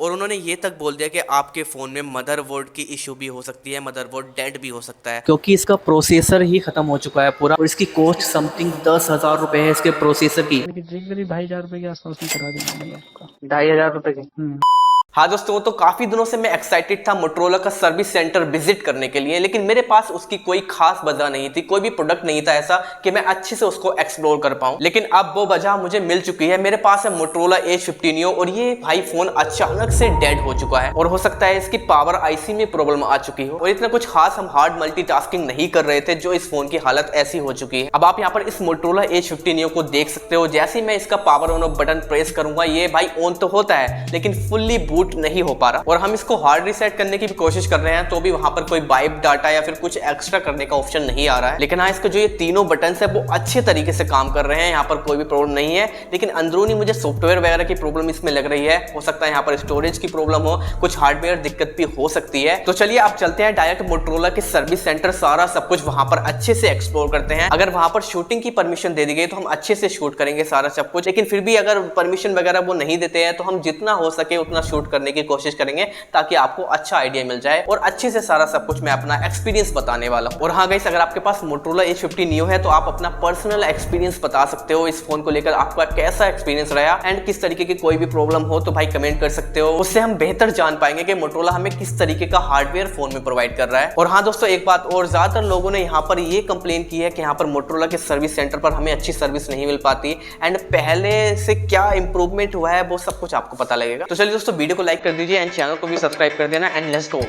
और उन्होंने ये तक बोल दिया कि आपके फ़ोन में मदरबोर्ड की इशू भी हो सकती है, मदरबोर्ड डेड भी हो सकता है क्योंकि इसका प्रोसेसर ही ख़त्म हो चुका है पूरा, और इसकी कॉस्ट समथिंग 10,000 रुपये है इसके प्रोसेसर की। करीब 2,500 के आसपास में करा देंगे मैंने आपका। 2,500 रुपये की। हाँ दोस्तों, तो काफ़ी दिनों से मैं एक्साइटेड था मोटरोला का सर्विस सेंटर विजिट करने के लिए, लेकिन मेरे पास उसकी कोई खास वजह नहीं थी, कोई भी प्रोडक्ट नहीं था ऐसा कि मैं अच्छे से उसको एक्सप्लोर कर पाऊं। लेकिन अब वो वजह मुझे मिल चुकी है। मेरे पास है मोटरोला H50 Neo और ये भाई फोन अचानक से डेड हो चुका है, और हो सकता है इसकी पावर आईसी में प्रॉब्लम आ चुकी हो, और इतना कुछ खास हम हार्ड मल्टीटास्किंग नहीं कर रहे थे जो इस फोन की हालत ऐसी हो चुकी है। अब आप यहाँ पर इस मोटरोला H50 Neo को देख सकते हो। जैसे ही मैं इसका power on off button press करूंगा, ये भाई ऑन तो होता है लेकिन फुल्ली बूट नहीं हो पा रहा, और हम इसको हार्ड रीसेट करने की भी कोशिश कर रहे हैं तो भी वहां पर कोई बाइप डाटा या फिर कुछ एक्स्ट्रा करने का ऑप्शन नहीं आ रहा है। लेकिन हाँ, इसके जो ये तीनों बटन है वो अच्छे तरीके से काम कर रहे हैं, यहाँ पर कोई भी प्रॉब्लम नहीं है। लेकिन अंदरूनी मुझे सॉफ्टवेयर वगैरह की प्रॉब्लम इसमें लग रही है। हो सकता है यहाँ पर स्टोरेज की प्रॉब्लम हो, कुछ हार्डवेयर दिक्कत भी हो सकती है। तो चलिए आप चलते हैं डायरेक्ट मोटरोला के सर्विस सेंटर, सारा सब कुछ वहां पर अच्छे से एक्सप्लोर करते हैं। अगर वहां पर शूटिंग की परमिशन दे दी गई तो हम अच्छे से शूट करेंगे सारा सब कुछ, लेकिन फिर भी अगर परमिशन वगैरह वो नहीं देते हैं तो हम जितना हो सके उतना शूट करने की कोशिश करेंगे ताकि आपको अच्छा आइडिया मिल जाए, और अच्छे से सारा सब कुछ मैं अपना एक्सपीरियंस बताने वाला हूं। और हाँ गाइस, अगर आपके पास मोटरोला H50 Neo है तो आप अपना पर्सनल एक्सपीरियंस बता सकते हो इस फोन को लेकर, आपका कैसा एक्सपीरियंस रहा एंड किस तरीके की कोई भी प्रॉब्लम हो तो भाई कमेंट कर सकते हो। उससे हम बेहतर जान पाएंगे कि मोटरोला हमें किस तरीके का हार्डवेयर फोन में प्रोवाइड कर रहा है। और हाँ दोस्तों, एक बात और, ज्यादातर लोगों ने यहाँ पर ये कंप्लेन की है कि यहाँ पर मोटरोला के सर्विस सेंटर पर हमें अच्छी सर्विस नहीं मिल पाती, एंड पहले से क्या इंप्रूवमेंट हुआ है वो सब कुछ आपको पता लगेगा। तो चलिए दोस्तों, वीडियो को लाइक कर दीजिए एंड चैनल को भी सब्सक्राइब कर देना, एंड लेट्स गो।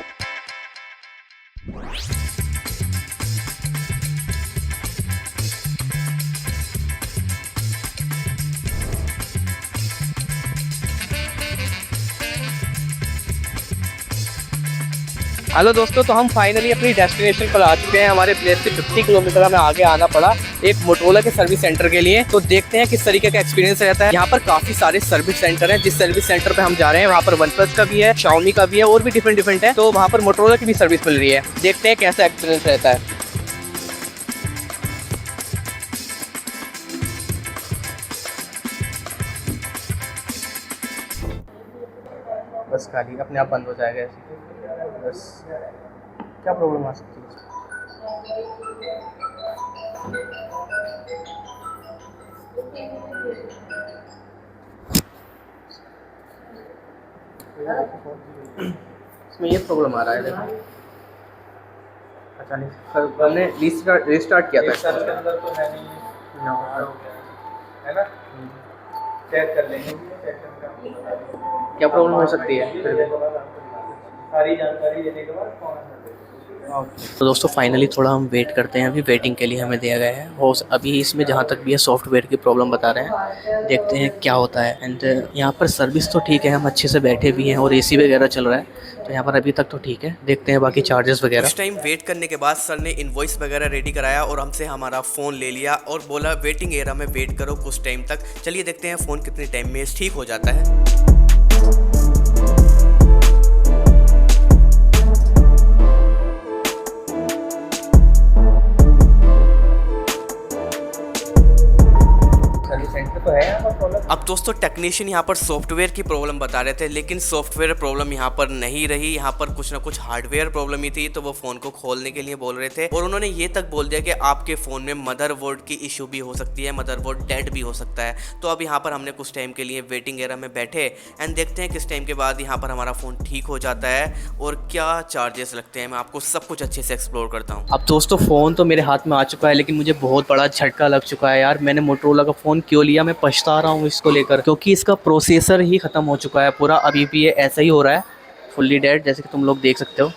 हेलो दोस्तों, तो हम फाइनली अपनी डेस्टिनेशन पर आ चुके हैं। हमारे प्लेस से 50 किलोमीटर हमें आगे आना पड़ा एक मोटरोला के सर्विस सेंटर के लिए। तो देखते हैं किस तरीके का एक्सपीरियंस रहता है। यहाँ पर काफी सारे सर्विस सेंटर हैं। जिस सर्विस सेंटर पे हम जा रहे हैं वहाँ पर OnePlus का भी है, Xiaomi का भी है, और भी डिफरेंट है। तो वहाँ पर मोटरोला की भी सर्विस मिल रही है। देखते हैं कैसा एक्सपीरियंस रहता है। बस खाली अपने आप बंद हो जाएगा ऐसे। बस क्या प्रॉब्लम आ सकती है? इसमें ये प्रॉब्लम आ रहा है, देखो। अच्छा नहीं, सर हमने रिस्टार्ट किया था। इसके अंदर तो है नहीं, है ना? चेक कर लेंगे, क्या प्रॉब्लम हो सकती है? सारी जानकारी देने के बाद फोन कर देंगे। तो दोस्तों फाइनली थोड़ा हम वेट करते हैं। अभी वेटिंग के लिए हमें दिया गया है, और अभी इसमें जहाँ तक भी है सॉफ्टवेयर की प्रॉब्लम बता रहे हैं, देखते हैं क्या होता है। एंड यहाँ पर सर्विस तो ठीक है, हम अच्छे से बैठे भी हैं और एसी वगैरह चल रहा है, तो यहाँ पर अभी तक तो ठीक है। देखते हैं बाकी चार्जेस वगैरह। कुछ टाइम वेट करने के बाद सर ने इनवॉइस वगैरह रेडी कराया और हमसे हमारा फ़ोन ले लिया और बोला वेटिंग एरिया में वेट करो कुछ टाइम तक। चलिए देखते हैं फ़ोन कितने टाइम में ठीक हो जाता है। तो है यहाँ पर प्रॉब्लम। अब दोस्तों टेक्नीशियन यहाँ पर सॉफ्टवेयर की प्रॉब्लम बता रहे थे, लेकिन सॉफ्टवेयर प्रॉब्लम यहाँ पर नहीं रही। यहाँ पर कुछ ना कुछ हार्डवेयर प्रॉब्लम ही थी, तो वो फ़ोन को खोलने के लिए बोल रहे थे, और उन्होंने ये तक बोल दिया कि आपके फ़ोन में मदरबोर्ड की इशू भी हो सकती है, मदरबोर्ड डेड भी हो सकता है। तो अब यहाँ पर हमने कुछ टाइम के लिए वेटिंग एरिया में बैठे एंड देखते हैं किस टाइम के बाद यहाँ पर हमारा फ़ोन ठीक हो जाता है और क्या चार्जेस लगते हैं। मैं आपको सब कुछ अच्छे से एक्सप्लोर करता हूँ। अब दोस्तों फ़ोन तो मेरे हाथ में आ चुका है, लेकिन मुझे बहुत बड़ा झटका लग चुका है यार। मैंने मोटरोला का फ़ोन क्यों लिया, मैं पछता रहा हूँ इसको लेकर, क्योंकि इसका प्रोसेसर ही ख़त्म हो चुका है पूरा। अभी भी ये ऐसा ही हो रहा है, फुल्ली डेड, जैसे कि तुम लोग देख सकते हो।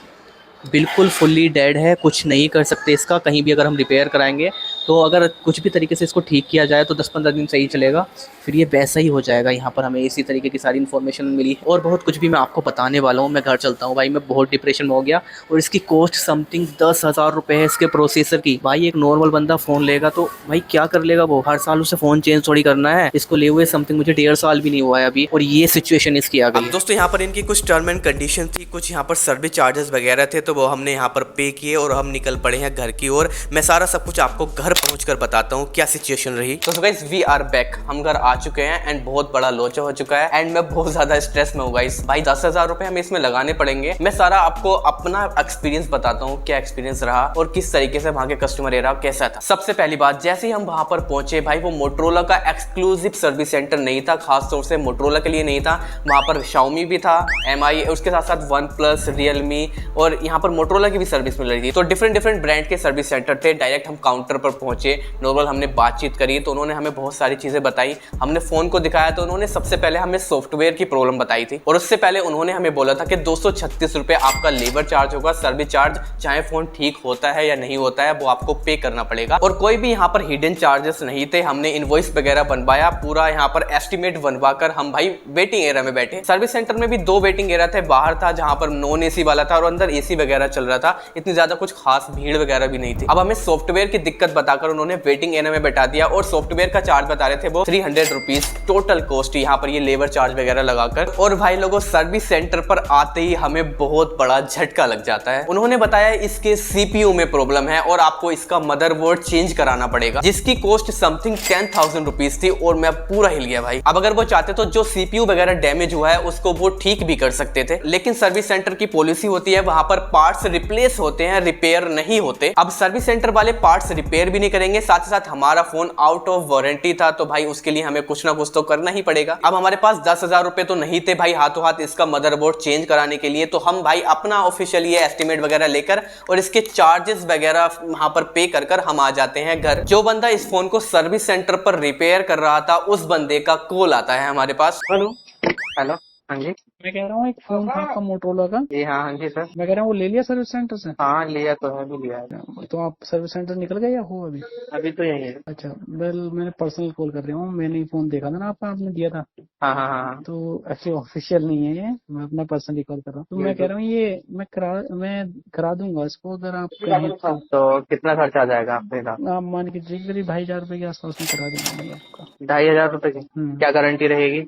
बिल्कुल फुल्ली डेड है, कुछ नहीं कर सकते इसका। कहीं भी अगर हम रिपेयर कराएंगे तो अगर कुछ भी तरीके से इसको ठीक किया जाए तो 10-15 दिन सही चलेगा, फिर ये वैसा ही हो जाएगा। यहाँ पर हमें इसी तरीके की सारी इन्फॉर्मेशन मिली और बहुत कुछ भी मैं आपको बताने वाला हूँ। मैं घर चलता हूँ भाई, मैं बहुत डिप्रेशन में हो गया। और इसकी कॉस्ट समथिंग 10,000 रुपये है इसके प्रोसेसर की। भाई एक नॉर्मल बंदा फ़ोन लेगा तो भाई क्या कर लेगा वो, हर साल उसे फ़ोन चेंज थोड़ी करना है। इसको ले हुए समथिंग मुझे 1.5 साल भी नहीं हुआ है अभी, और ये सिचुएशन इसकी आ गई। दोस्तों यहाँ पर इनकी कुछ टर्म एंड कंडीशन थी, कुछ यहाँ पर सर्विस चार्जेस वगैरह थे, तो वो हमने यहाँ पर पे किए और हम निकल पड़े हैं घर की ओर। मैं सारा सब कुछ आपको घर पहुंचकर बताता हूँ क्या सिचुएशन रही। तो गाइस वी आर बैक, हम घर आ चुके हैं एंड बहुत बड़ा लोचा हो चुका है एंड मैं बहुत ज्यादा स्ट्रेस में हूँ गाइस। भाई 10,000 रुपए हमें इसमें लगाने पड़ेंगे। मैं सारा आपको अपना एक्सपीरियंस बताता हूँ, क्या एक्सपीरियंस रहा और किस तरीके से वहाँ के कस्टमर एरा कैसा था। सबसे पहली बात, जैसे ही हम वहां पर पहुंचे भाई, वो मोटरोला का एक्सक्लूसिव सर्विस सेंटर नहीं था, खासतौर से मोटरोला के लिए नहीं था। वहां पर Xiaomi भी था, MI, उसके साथ साथ OnePlus, Realme और यहाँ पर मोटरोला की भी सर्विस मिल रही थी। तो डिफरेंट डायरेक्ट के सर्विस सेंटर थे। डायरेक्ट हम काउंटर पर पहुंचे, नॉर्मल हमने बातचीत करी तो उन्होंने हमें बहुत सारी चीजें बताई। हमने फोन को दिखाया तो उन्होंने सबसे पहले हमें सॉफ्टवेयर की प्रॉब्लम बताई थी और उससे पहले उन्होंने हमें बोला था कि 236 रुपए आपका लेबर चार्ज होगा, सर्विस चार्ज, चाहे फोन ठीक होता है या नहीं होता है वो आपको पे करना पड़ेगा। और कोई भी यहाँ पर हिडन चार्जेस नहीं थे। हमने इनवॉइस वगैरह बनवाया, पूरा यहाँ पर एस्टिमेट बनवा कर हम भाई वेटिंग एरिया में बैठे। सर्विस सेंटर में भी 2 वेटिंग एरिया थे, बाहर था जहाँ पर नॉन AC वाला था और अंदर AC वगैरह चल रहा था। इतनी ज्यादा कुछ खास भीड़ वगैरह भी नहीं थी। अब हमें सॉफ्टवेयर की दिक्कत बताकर उन्होंने वेटिंग एरिया में बैठा दिया और सॉफ्टवेयर का चार्ज बता रहे थे वो 300 रुपीज टोटल कॉस्ट, यहाँ पर ये लेबर चार्ज वगैरह लगाकर। और भाई लोगों, सर्विस सेंटर पर आते ही हमें बहुत बड़ा झटका लग जाता है। उन्होंने बताया इसके CPU में प्रॉब्लम है और आपको इसका मदरबोर्ड चेंज कराना पड़ेगा, जिसकी कॉस्ट समथिंग 10,000 रुपीज थी और मैं पूरा हिल गया भाई। अब अगर वो चाहते तो जो CPU वगैरह डैमेज हुआ है उसको वो ठीक भी कर सकते थे, लेकिन सर्विस सेंटर की पॉलिसी होती है वहां पर पार्ट्स रिप्लेस होते हैं, रिपेयर नहीं होते। अब सर्विस सेंटर वाले पार्ट्स रिपेयर भी नहीं करेंगे, साथ ही साथ हमारा फोन आउट ऑफ वारंटी था तो भाई उसके लिए हमें कुछ ना कुछ तो करना ही पड़ेगा। अब हमारे पास 10,000 रुपए तो नहीं थे भाई हाथों हाथ इसका मदरबोर्ड चेंज कराने के लिए, तो हम भाई अपना ऑफिशियल ये एस्टिमेट वगैरह लेकर और इसके चार्जेस वगैरह वहां पर पे कर हम आ जाते हैं घर। जो बंदा इस फोन को सर्विस सेंटर पर रिपेयर कर रहा था उस बंदे का कॉल आता है हमारे पास। हेलो हेलो, हाँ जी, मैं कह रहा हूँ एक फोन था आपका मोटरोला का। जी हाँ जी सर। मैं कह रहा हूँ वो ले लिया सर्विस सेंटर से? हाँ लिया तो है, भी लिया है। तो आप सर्विस सेंटर निकल गए या हो अभी? अभी तो यही है। अच्छा, वेल मैंने पर्सनल कॉल कर रहा हूँ, मैंने फोन देखा था ना आपने दिया था। हाँ हाँ हाँ। तो एक्चुअली ऑफिशियल नहीं है ये, मैं अपना पर्सनली कॉल कर रहा हूँ। तो मैं कह रहा हूँ ये मैं करा दूंगा इसको, अगर आप कहें तो कितना खर्चा आ जाएगा आपके साथ? आप मान के चलिए करीब 2,500 रुपए के आसपास में करा दूंगा आपका। 2,500 रुपए की क्या गारंटी रहेगी?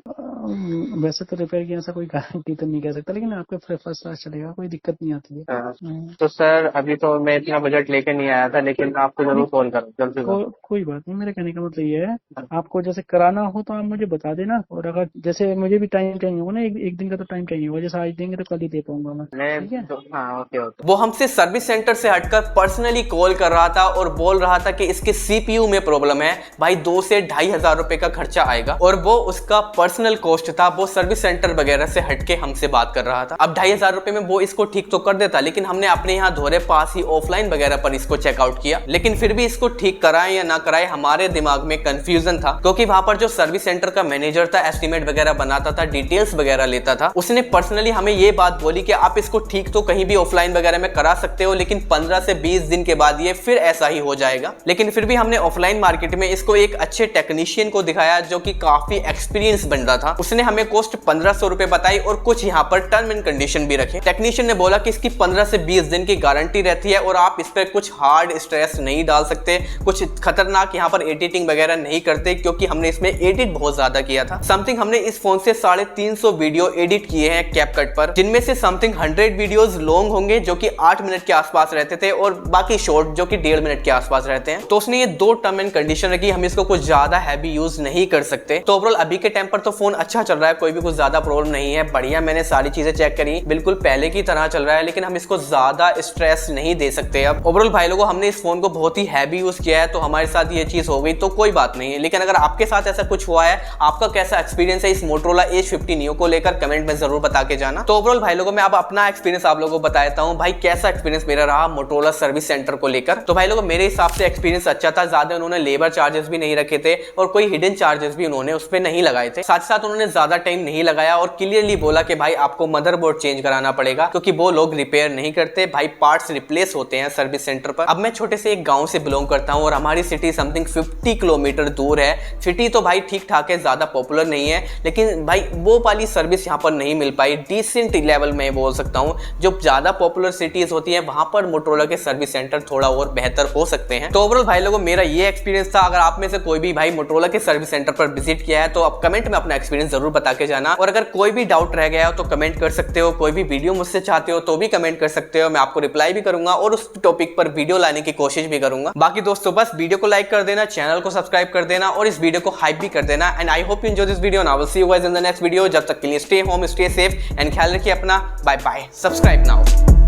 वैसे तो रिपेयर की ऐसा कोई गारंटी तो नहीं कह सकता, लेकिन आपके फर्स्ट क्लास चलेगा, कोई दिक्कत नहीं आती है। तो सर अभी तो मैं इतना बजट लेके नहीं आया था, लेकिन आपको जरूर कॉल करूँ जल्द से जल्द। कोई बात नहीं, मेरे कहने का मतलब ये है आपको जैसे कराना हो तो आप मुझे बता देना, और अगर जैसे मुझे भी टाइम चाहिए होगा ना, एक दिन का तो टाइम चाहिए होगा, जैसे आज देंगे तो कल ही दे पाऊंगा मैं, ठीक है? हाँ ओके ओके। वो हमसे सर्विस सेंटर से हटकर पर्सनली कॉल कर रहा था और बोल रहा था कि इसके CPU में प्रॉब्लम है भाई, 2 से 2,500 रुपए का खर्चा आएगा और वो उसका पर्सनल कॉस्ट था। वो सर्विस सेंटर वगैरह से हटके हमसे बात कर रहा था। अब 2,500 रुपए में वो इसको ठीक तो कर देता, लेकिन हमने अपने यहाँ धोरे पास ही ऑफलाइन वगैरह पर इसको चेकआउट किया, लेकिन फिर भी इसको ठीक कराएं या ना कराएं हमारे दिमाग में कंफ्यूजन था, क्योंकि वहां पर जो सर्विस सेंटर का मैनेजर था, एस्टिमेट वगैरह बनाता था, डिटेल्स वगैरह लेता था, उसने पर्सनली हमें ये बात बोली कि आप इसको ठीक तो कहीं भी ऑफलाइन वगैरह में करा सकते हो, लेकिन 15 से 20 दिन के बाद ये फिर ऐसा ही हो जाएगा। लेकिन फिर भी हमने ऑफलाइन मार्केट में इसको एक अच्छे टेक्नीशियन को दिखाया जो कि काफी एक्सपीरियंस बन रहा था। उसने हमें कॉस्ट 1,500 रुपए बताई और कुछ यहाँ पर टर्म एंड कंडीशन भी रखे। टेक्नीशियन ने बोला कि इसकी 15 से 20 दिन की गारंटी रहती है और आप इस पर कुछ हार्ड स्ट्रेस नहीं डाल सकते, कुछ खतरनाक यहाँ पर एडिटिंग वगैरह नहीं करते, क्योंकि हमने इसमें एडिट बहुत ज्यादा किया था। समथिंग हमने इस फोन से 350 वीडियो एडिट किए हैं कैपकट पर, जिनमें से समथिंग 100 वीडियोस लॉन्ग होंगे जो कि 8 मिनट के आसपास रहते थे और बाकी शॉर्ट जो कि 1.5 मिनट के आसपास रहते हैं। तो उसने ये 2 टर्म एंड कंडीशन रखी, हम इसको कुछ ज्यादा हैवी यूज नहीं कर सकते। तो ओवरऑल अभी के टाइम पर तो फोन अच्छा चल रहा है, कोई भी कुछ ज्यादा प्रॉब्लम नहीं है, बढ़िया। मैंने सारी चीजें चेक करी, बिल्कुल पहले की तरह चल रहा है, लेकिन हम इसको ज्यादा स्ट्रेस नहीं दे सकते। अब ओवरऑल भाई लोगों, हमने इस फोन को बहुत ही हैवी यूज किया है तो हमारे साथ ये चीज हो गई तो कोई बात नहीं है, लेकिन अगर आपके साथ ऐसा कुछ हुआ है, आपका कैसा एक्सपीरियंस है इस मोटरोला Edge 50 Neo को लेकर, कमेंट में जरूर बता के जाना। तो ओवरऑल भाई लोगों, मैं अब अपना एक्सपीरियंस आप लोगों को बताता हूँ भाई कैसा एक्सपीरियंस मेरा रहा मोटरोला सर्विस सेंटर को लेकर। तो भाई लोगों, मेरे हिसाब से एक्सपीरियंस अच्छा था, ज्यादा उन्होंने लेबर चार्जेस भी नहीं रखे थे और कोई हिडन चार्जेस भी उन्होंने उस पर नहीं लगाए थे। साथ साथ उन्होंने ज्यादा टाइम नहीं लगाया और क्लियरली बोला कि भाई आपको मदरबोर्ड चेंज कराना पड़ेगा, क्योंकि वो लोग रिपेयर नहीं करते भाई, पार्ट्स रिप्लेस होते हैं सर्विस सेंटर पर। अब मैं छोटे से एक गांव से बिलोंग करता हूं और हमारी सिटी समथिंग 50 किलोमीटर दूर है। सिटी तो भाई ठीक ठाक है, ज्यादा पॉपुलर नहीं है, लेकिन भाई वो वाली सर्विस यहाँ पर नहीं मिल पाई डिसेंट लेवल में बोल सकता हूँ। जो ज्यादा पॉपुलर सिटीज होती है वहां पर मोटरोला के सर्विस सेंटर थोड़ा और बेहतर हो सकते हैं। तो ओवरऑल भाई लोगों, मेरा ये एक्सपीरियंस था। अगर आप में से कोई भी भाई मोटरोला के सर्विस सेंटर पर विजिट किया है तो आप कमेंट में अपना एक्सपीरियंस एक्सपीरियंस जरूर बता के जाना। और अगर कोई भी डाउट रह गया हो तो कमेंट कर सकते हो, कोई भी वीडियो मुझसे चाहते हो तो भी कमेंट कर सकते हो, मैं आपको रिप्लाई भी करूंगा और उस टॉपिक पर वीडियो लाने की कोशिश भी करूंगा। बाकी दोस्तों बस वीडियो को लाइक कर देना, चैनल को सब्सक्राइब कर देना और इस वीडियो को हाइप भी कर देना। And I hope you enjoy this video, now will see you guys in the next video. जब तक के लिए stay home, stay safe and ख्याल रखिए अपना। Bye bye, subscribe now.